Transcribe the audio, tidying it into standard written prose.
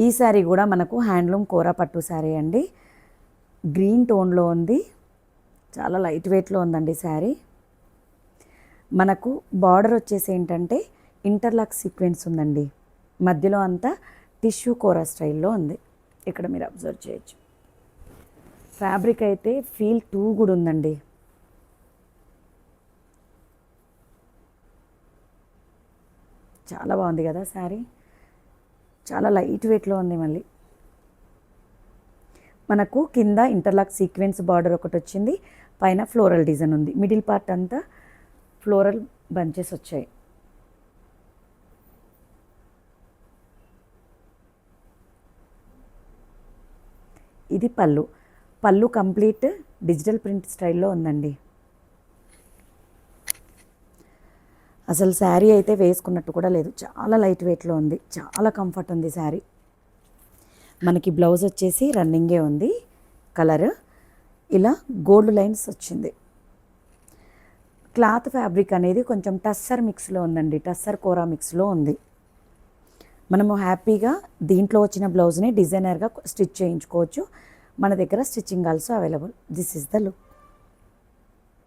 ఈ శారీ కూడా మనకు హ్యాండ్లూమ్ కోరా పట్టు శారీ అండి. గ్రీన్ టోన్లో ఉంది, చాలా లైట్ వెయిట్లో ఉందండి శారీ. మనకు బార్డర్ వచ్చేసి ఏంటంటే ఇంటర్లాక్ సీక్వెన్స్ ఉందండి, మధ్యలో అంతా టిష్యూ కోరా స్టైల్లో ఉంది. ఇక్కడ మీరు అబ్జర్వ్ చేయొచ్చు. ఫ్యాబ్రిక్ అయితే ఫీల్ టూ కూడా ఉందండి. చాలా బాగుంది కదా శారీ, చాలా లైట్ వెయిట్లో ఉంది. మళ్ళీ మనకు కింద ఇంటర్లాక్ సీక్వెన్స్ బార్డర్ ఒకటి వచ్చింది, పైన ఫ్లోరల్ డిజైన్ ఉంది, మిడిల్ పార్ట్ అంతా ఫ్లోరల్ బంచెస్ వచ్చాయి. ఇది పళ్ళు కంప్లీట్ డిజిటల్ ప్రింట్ స్టైల్లో ఉందండి. అసలు శారీ అయితే వేసుకున్నట్టు కూడా లేదు, చాలా లైట్ వెయిట్లో ఉంది, చాలా కంఫర్ట్ ఉంది శారీ. మనకి బ్లౌజ్ వచ్చేసి రన్నింగే ఉంది, కలర్ ఇలా గోల్డ్ లైన్స్ వచ్చింది. క్లాత్ ఫ్యాబ్రిక్ అనేది కొంచెం టస్సర్ మిక్స్లో ఉందండి, టస్సర్ కోరా మిక్స్లో ఉంది. మనము హ్యాపీగా దీంట్లో వచ్చిన బ్లౌజ్ని డిజైనర్గా స్టిచ్ చేయించుకోవచ్చు. మన దగ్గర stitching also available. This is the look.